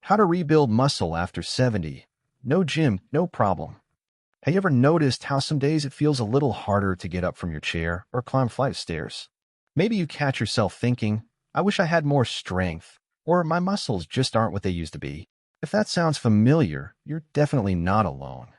How to rebuild muscle after 70. No gym, no problem. Have you ever noticed how some days it feels a little harder to get up from your chair or climb a flight of stairs? Maybe you catch yourself thinking, I wish I had more strength, or my muscles just aren't what they used to be. If that sounds familiar, you're definitely not alone.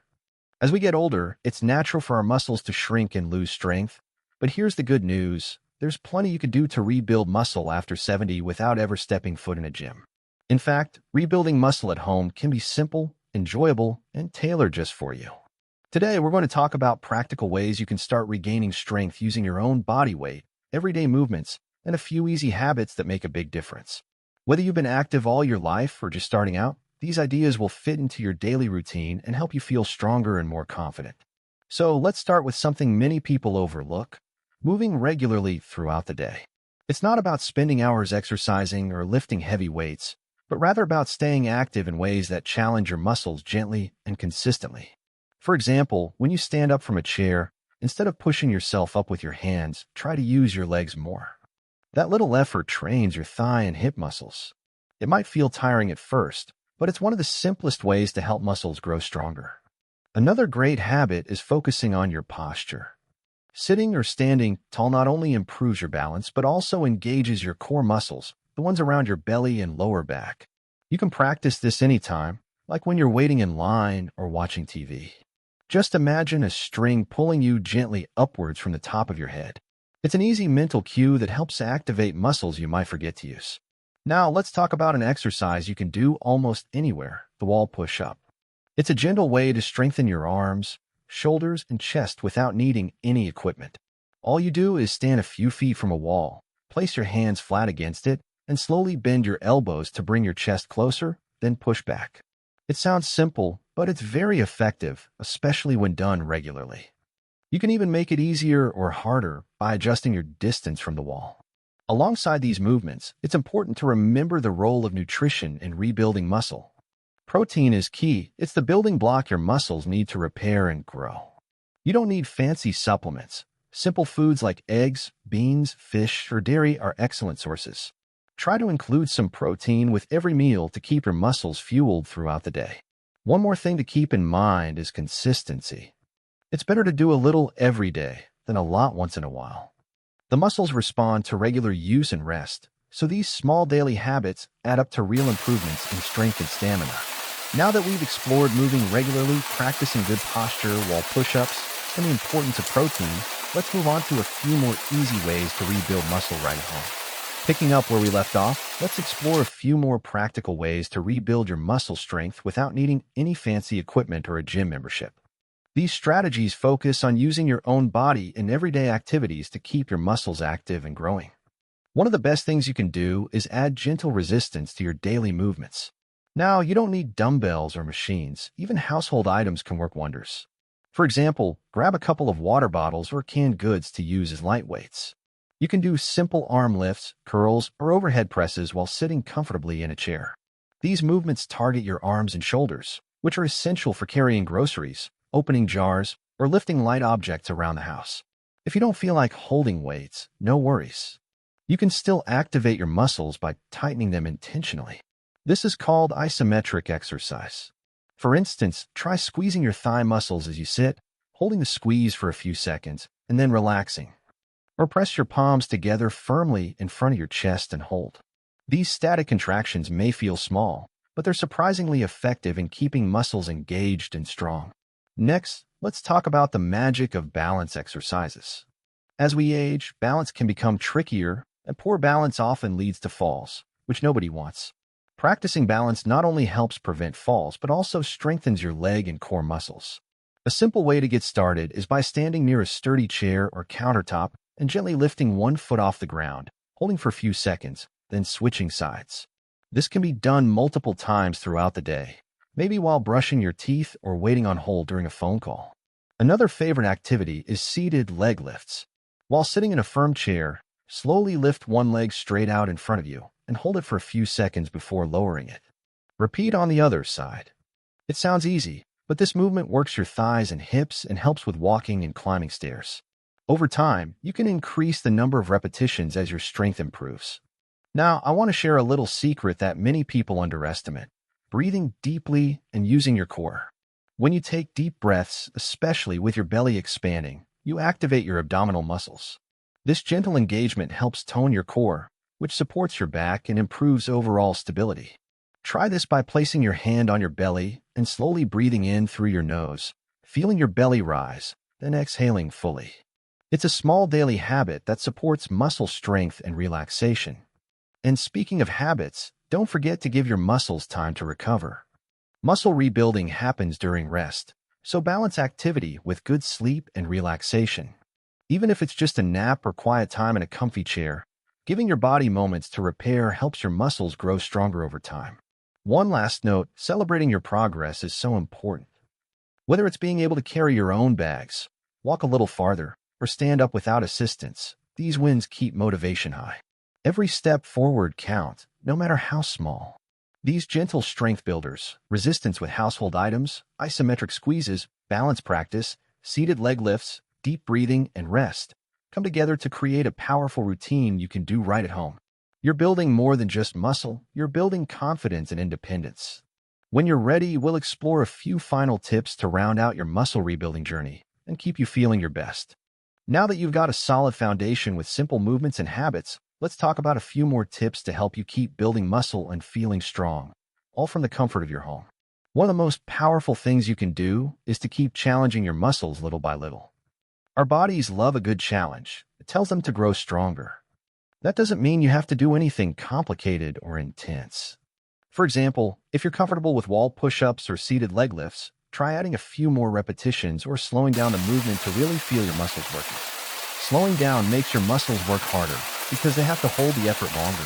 As we get older, it's natural for our muscles to shrink and lose strength. But here's the good news. There's plenty you can do to rebuild muscle after 70 without ever stepping foot in a gym. In fact, rebuilding muscle at home can be simple, enjoyable, and tailored just for you. Today, we're going to talk about practical ways you can start regaining strength using your own body weight, everyday movements, and a few easy habits that make a big difference. Whether you've been active all your life or just starting out, these ideas will fit into your daily routine and help you feel stronger and more confident. So let's start with something many people overlook: moving regularly throughout the day. It's not about spending hours exercising or lifting heavy weights, but rather about staying active in ways that challenge your muscles gently and consistently. For example, when you stand up from a chair, instead of pushing yourself up with your hands, try to use your legs more. That little effort trains your thigh and hip muscles. It might feel tiring at first, but it's one of the simplest ways to help muscles grow stronger. Another great habit is focusing on your posture. Sitting or standing tall not only improves your balance, but also engages your core muscles, the ones around your belly and lower back. You can practice this anytime, like when you're waiting in line or watching TV. Just imagine a string pulling you gently upwards from the top of your head. It's an easy mental cue that helps activate muscles you might forget to use. Now, let's talk about an exercise you can do almost anywhere: the wall push-up. It's a gentle way to strengthen your arms, shoulders, and chest without needing any equipment. All you do is stand a few feet from a wall, place your hands flat against it, and slowly bend your elbows to bring your chest closer, then push back. It sounds simple, but it's very effective, especially when done regularly. You can even make it easier or harder by adjusting your distance from the wall. Alongside these movements, it's important to remember the role of nutrition in rebuilding muscle. Protein is key. It's the building block your muscles need to repair and grow. You don't need fancy supplements. Simple foods like eggs, beans, fish, or dairy are excellent sources. Try to include some protein with every meal to keep your muscles fueled throughout the day. One more thing to keep in mind is consistency. It's better to do a little every day than a lot once in a while. The muscles respond to regular use and rest, so these small daily habits add up to real improvements in strength and stamina. Now that we've explored moving regularly, practicing good posture, wall push-ups, and the importance of protein, let's move on to a few more easy ways to rebuild muscle right at home. Picking up where we left off, let's explore a few more practical ways to rebuild your muscle strength without needing any fancy equipment or a gym membership. These strategies focus on using your own body in everyday activities to keep your muscles active and growing. One of the best things you can do is add gentle resistance to your daily movements. Now, you don't need dumbbells or machines. Even household items can work wonders. For example, grab a couple of water bottles or canned goods to use as lightweights. You can do simple arm lifts, curls, or overhead presses while sitting comfortably in a chair. These movements target your arms and shoulders, which are essential for carrying groceries, opening jars, or lifting light objects around the house. If you don't feel like holding weights, no worries. You can still activate your muscles by tightening them intentionally. This is called isometric exercise. For instance, try squeezing your thigh muscles as you sit, holding the squeeze for a few seconds, and then relaxing. Or press your palms together firmly in front of your chest and hold. These static contractions may feel small, but they're surprisingly effective in keeping muscles engaged and strong. Next, let's talk about the magic of balance exercises. As we age, balance can become trickier, and poor balance often leads to falls, which nobody wants. Practicing balance not only helps prevent falls, but also strengthens your leg and core muscles. A simple way to get started is by standing near a sturdy chair or countertop and gently lifting one foot off the ground, holding for a few seconds, then switching sides. This can be done multiple times throughout the day, maybe while brushing your teeth or waiting on hold during a phone call. Another favorite activity is seated leg lifts. While sitting in a firm chair, slowly lift one leg straight out in front of you and hold it for a few seconds before lowering it. Repeat on the other side. It sounds easy, but this movement works your thighs and hips and helps with walking and climbing stairs. Over time, you can increase the number of repetitions as your strength improves. Now, I want to share a little secret that many people underestimate. breathing deeply and using your core. When you take deep breaths, especially with your belly expanding, you activate your abdominal muscles. This gentle engagement helps tone your core, which supports your back and improves overall stability. Try this by placing your hand on your belly and slowly breathing in through your nose, feeling your belly rise, then exhaling fully. It's a small daily habit that supports muscle strength and relaxation. And speaking of habits, don't forget to give your muscles time to recover. Muscle rebuilding happens during rest, so balance activity with good sleep and relaxation. Even if it's just a nap or quiet time in a comfy chair, giving your body moments to repair helps your muscles grow stronger over time. One last note, celebrating your progress is so important. Whether it's being able to carry your own bags, walk a little farther, or stand up without assistance, these wins keep motivation high. Every step forward counts, no matter how small. These gentle strength builders, resistance with household items, isometric squeezes, balance practice, seated leg lifts, deep breathing, and rest, come together to create a powerful routine you can do right at home. You're building more than just muscle, you're building confidence and independence. When you're ready, we'll explore a few final tips to round out your muscle rebuilding journey and keep you feeling your best. Now that you've got a solid foundation with simple movements and habits, let's talk about a few more tips to help you keep building muscle and feeling strong, all from the comfort of your home. One of the most powerful things you can do is to keep challenging your muscles little by little. Our bodies love a good challenge. It tells them to grow stronger. That doesn't mean you have to do anything complicated or intense. For example, if you're comfortable with wall push-ups or seated leg lifts, try adding a few more repetitions or slowing down the movement to really feel your muscles working. Slowing down makes your muscles work harder because they have to hold the effort longer,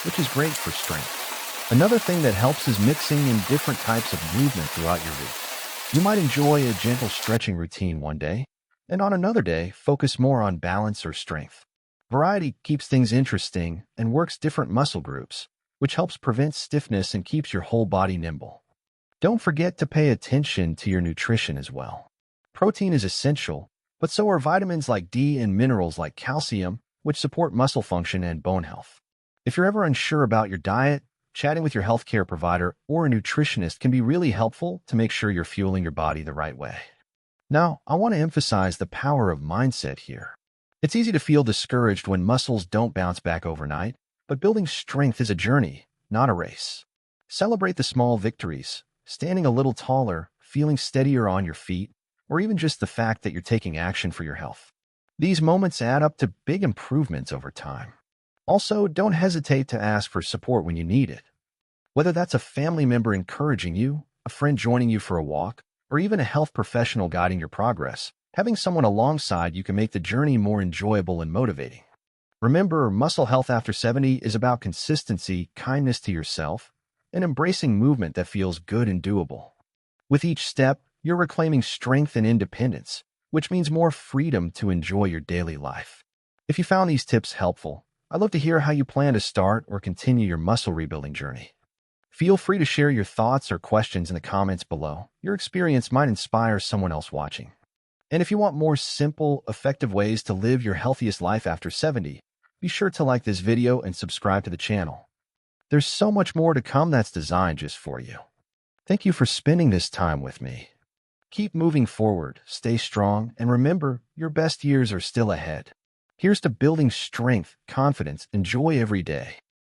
which is great for strength. Another thing that helps is mixing in different types of movement throughout your week. You might enjoy a gentle stretching routine one day, and on another day, focus more on balance or strength. Variety keeps things interesting and works different muscle groups, which helps prevent stiffness and keeps your whole body nimble. Don't forget to pay attention to your nutrition as well. Protein is essential, but so are vitamins like D and minerals like calcium, which support muscle function and bone health. If you're ever unsure about your diet, chatting with your healthcare provider or a nutritionist can be really helpful to make sure you're fueling your body the right way. Now, I want to emphasize the power of mindset here. It's easy to feel discouraged when muscles don't bounce back overnight, but building strength is a journey, not a race. Celebrate the small victories, standing a little taller, feeling steadier on your feet, or even just the fact that you're taking action for your health. These moments add up to big improvements over time. Also, don't hesitate to ask for support when you need it. Whether that's a family member encouraging you, a friend joining you for a walk, or even a health professional guiding your progress, having someone alongside you can make the journey more enjoyable and motivating. Remember, muscle health after 70 is about consistency, kindness to yourself, and embracing movement that feels good and doable. With each step, you're reclaiming strength and independence, which means more freedom to enjoy your daily life. If you found these tips helpful, I'd love to hear how you plan to start or continue your muscle rebuilding journey. Feel free to share your thoughts or questions in the comments below. Your experience might inspire someone else watching. And if you want more simple, effective ways to live your healthiest life after 70, be sure to like this video and subscribe to the channel. There's so much more to come that's designed just for you. Thank you for spending this time with me. Keep moving forward, stay strong, and remember, your best years are still ahead. Here's to building strength, confidence, and joy every day.